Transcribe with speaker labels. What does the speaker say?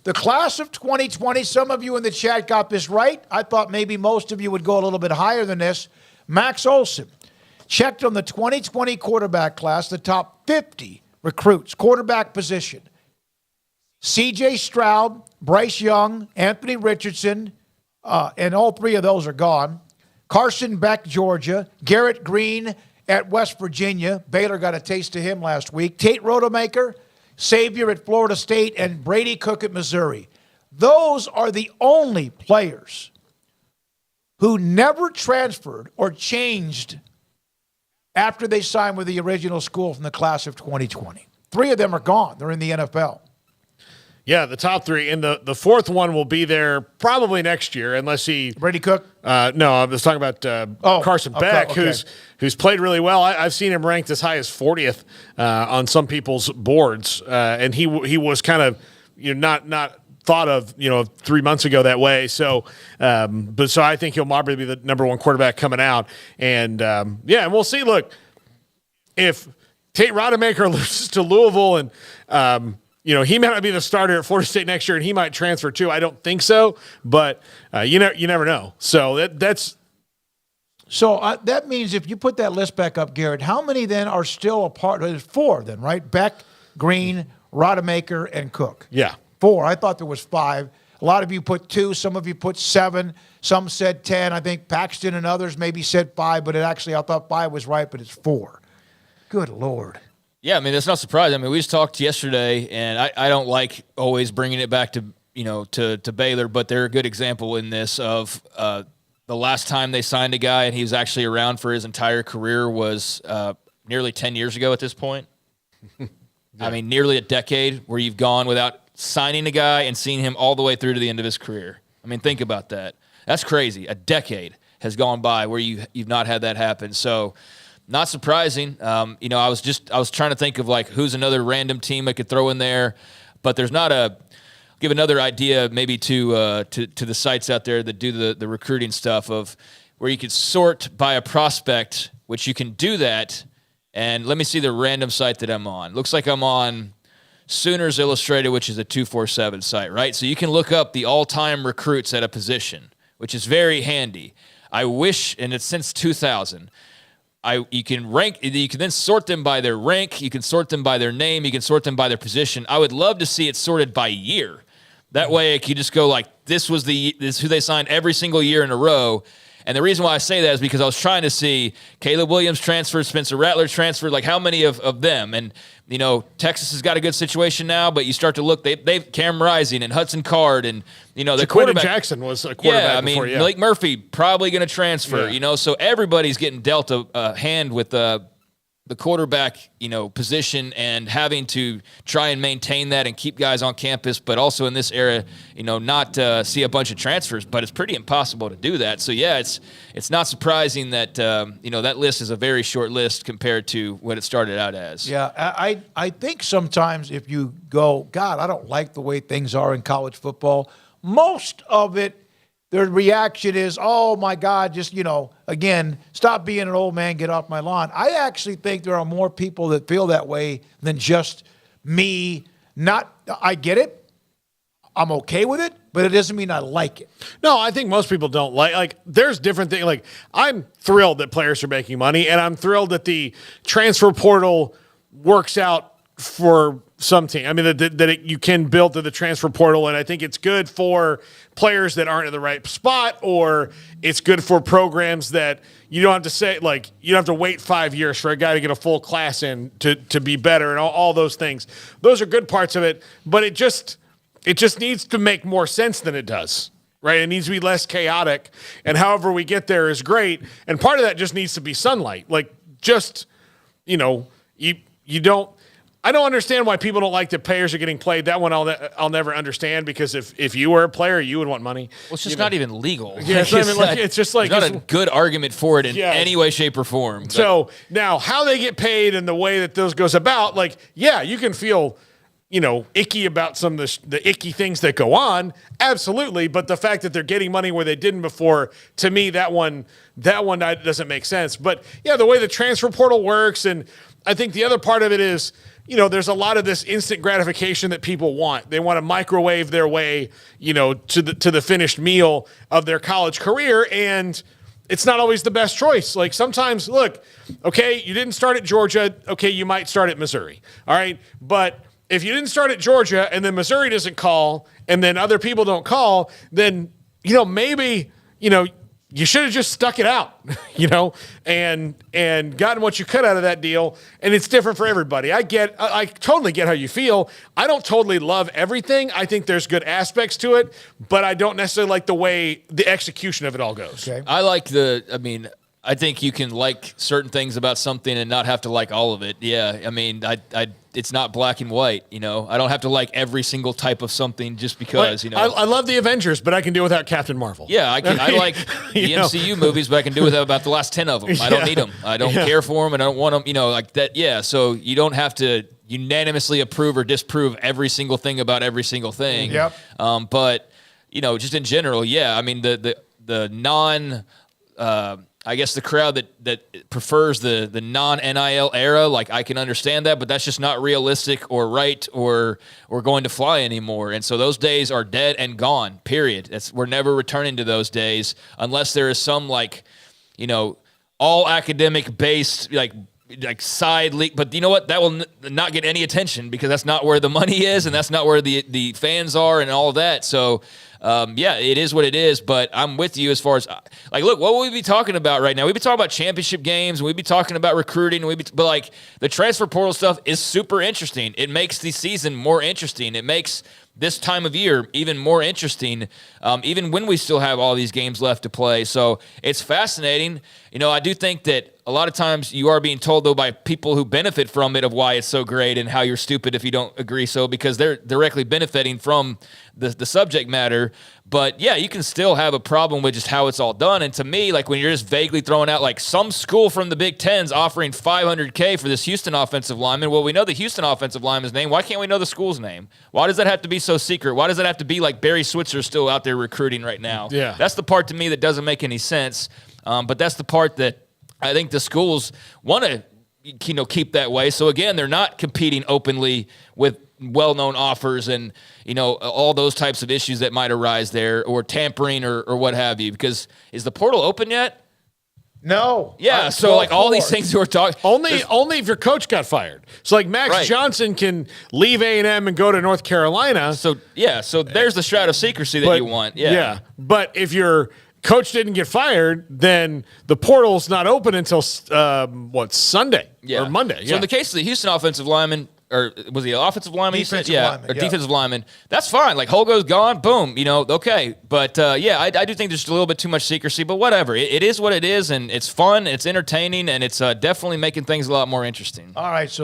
Speaker 1: The class of 2020, some of you in the chat got this right. I thought maybe most of you would go a little bit higher than this. Max Olson checked on the 2020 quarterback class, the top 50 recruits, quarterback position. C.J. Stroud, Bryce Young, Anthony Richardson, and all three of those are gone. Carson Beck, Georgia. Garrett Green at West Virginia. Baylor got a taste of him last week. Tate Rodemaker, Xavier at Florida State, and Brady Cook at Missouri. Those are the only players who never transferred or changed after they signed with the original school from the class of 2020. 3 of them are gone. They're in the NFL.
Speaker 2: Yeah, the top 3. And the fourth one will be there probably next year unless he –
Speaker 1: Brady Cook?
Speaker 2: No, I was talking about Carson Beck, who's played really well. I've seen him ranked as high as 40th on some people's boards. And he was kind of not thought of 3 months ago that way. So so I think he'll probably be the number 1 quarterback coming out. And, and we'll see. Look, if Tate Rodemaker loses to Louisville and he may not be the starter at Florida State next year, and he might transfer too. I don't think so, but you never know. So that's
Speaker 1: so that means if you put that list back up, Garrett, how many then are still a part? There's 4 then, right? Beck, Green, Rodemaker, and Cook.
Speaker 2: Yeah,
Speaker 1: 4. I thought there was 5. A lot of you put 2. Some of you put 7. Some said 10. I think Paxton and others maybe said 5, but I thought 5 was right, but it's 4. Good Lord.
Speaker 3: Yeah, I mean, that's not surprising. I mean, we just talked yesterday, and I don't like always bringing it back to to Baylor, but they're a good example in this of the last time they signed a guy and he was actually around for his entire career was nearly 10 years ago at this point. Yeah. I mean, nearly a decade where you've gone without signing a guy and seeing him all the way through to the end of his career. I mean, think about that. That's crazy. A decade has gone by where you've not had that happen. So not surprising. I was trying to think of like who's another random team I could throw in there, but there's not a. Give another idea maybe to the sites out there that do the recruiting stuff of where you could sort by a prospect, which you can do that. And let me see the random site that I'm on. Looks like I'm on Sooners Illustrated, which is a 247 site, right? So you can look up the all-time recruits at a position, which is very handy. I wish, and it's since 2000. You can then sort them by their rank, you can sort them by their name, you can sort them by their position. I would love to see it sorted by year. That way you just go like, this is who they signed every single year in a row. And the reason why I say that is because I was trying to see Caleb Williams transferred, Spencer Rattler transferred, like how many of them. And, Texas has got a good situation now, but you start to look, they've Cam Rising and Hudson Card and, the quarterback.
Speaker 2: Jackson was a quarterback before,
Speaker 3: Blake Murphy probably going to transfer, so everybody's getting dealt a hand with the quarterback, position and having to try and maintain that and keep guys on campus, but also in this era, not see a bunch of transfers, but it's pretty impossible to do that. So yeah, it's not surprising that, that list is a very short list compared to what it started out as.
Speaker 1: Yeah. I think sometimes if you go, God, I don't like the way things are in college football, most of it, their reaction is, oh, my God, just, again, stop being an old man, get off my lawn. I actually think there are more people that feel that way than just me. I get it. I'm okay with it, but it doesn't mean I like it.
Speaker 2: No, I think most people don't like there's different things. Like, I'm thrilled that players are making money, and I'm thrilled that the transfer portal works out for some team. I mean, you can build to the transfer portal, and I think it's good for players that aren't in the right spot, or it's good for programs that you don't have to say, like, you don't have to wait 5 years for a guy to get a full class in to be better and all those things. Those are good parts of it, but it just needs to make more sense than it does, right? It needs to be less chaotic, and however we get there is great, and part of that just needs to be sunlight. Like, just, you don't – I don't understand why people don't like that players are getting played. That one I'll never understand, because if you were a player, you would want money.
Speaker 3: Well, it's just not even legal.
Speaker 2: Yeah, it's just like
Speaker 3: there's not a good argument for it in any way, shape, or form. But.
Speaker 2: So now, how they get paid and the way that those goes about, you can feel, icky about some of the icky things that go on. Absolutely, but the fact that they're getting money where they didn't before, to me, that one doesn't make sense. But yeah, the way the transfer portal works, and I think the other part of it is, there's a lot of this instant gratification that people want. They want to microwave their way, to the finished meal of their college career, and it's not always the best choice. Like sometimes, look, okay, you didn't start at Georgia, okay, you might start at Missouri, all right? But if you didn't start at Georgia and then Missouri doesn't call and then other people don't call, then, maybe, you should have just stuck it out, and gotten what you could out of that deal. And it's different for everybody. I totally get how you feel. I don't totally love everything. I think there's good aspects to it, but I don't necessarily like the way the execution of it all goes.
Speaker 1: Okay.
Speaker 3: I think you can like certain things about something and not have to like all of it. Yeah, it's not black and white. I don't have to like every single type of something just because.
Speaker 2: I love the Avengers, but I can do without Captain Marvel.
Speaker 3: Yeah, I like the MCU movies, but I can do without about the last 10 of them. I don't need them. I don't care for them, and I don't want them. Like that. Yeah, so you don't have to unanimously approve or disprove every single thing about every single thing.
Speaker 1: Yep.
Speaker 3: But just in general, yeah. I mean the non. I guess the crowd that prefers the non-NIL era, like I can understand that, but that's just not realistic or right or going to fly anymore. And so those days are dead and gone, period. We're never returning to those days unless there is some all academic based like side leak. But you know what? That will not get any attention because that's not where the money is and that's not where the fans are and all of that. So it is what it is, but I'm with you as far as look, what would we be talking about right now? We'd be talking about championship games, and we'd be talking about recruiting, but the transfer portal stuff is super interesting. It makes the season more interesting. It makes this time of year even more interesting, even when we still have all these games left to play. So it's fascinating. I do think that a lot of times you are being told, though, by people who benefit from it of why it's so great and how you're stupid if you don't agree so, because they're directly benefiting from the subject matter. But, yeah, you can still have a problem with just how it's all done. And to me, when you're just vaguely throwing out, some school from the Big Ten's offering $500K for this Houston offensive lineman. Well, we know the Houston offensive lineman's name. Why can't we know the school's name? Why does that have to be so secret? Why does that have to be like Barry Switzer's still out there recruiting right now?
Speaker 2: Yeah.
Speaker 3: That's the part to me that doesn't make any sense. But that's the part that I think the schools want to keep that way. So, again, they're not competing openly with well-known offers and, all those types of issues that might arise there or tampering or what have you. Because is the portal open yet?
Speaker 1: No.
Speaker 3: Yeah, so all these things we're talking
Speaker 2: only if your coach got fired. So Max Johnson can leave A&M and go to North Carolina.
Speaker 3: So there's the shroud of secrecy that you want. Yeah.
Speaker 2: But if your coach didn't get fired, then the portal's not open until Sunday or Monday. Yeah.
Speaker 3: So in the case of the Houston offensive lineman, or was he an offensive lineman? Defensive lineman. That's fine. Holgo's gone. Boom. Okay. But I do think there's a little bit too much secrecy. But whatever. It is what it is, and it's fun. It's entertaining, and it's definitely making things a lot more interesting.
Speaker 1: All right. So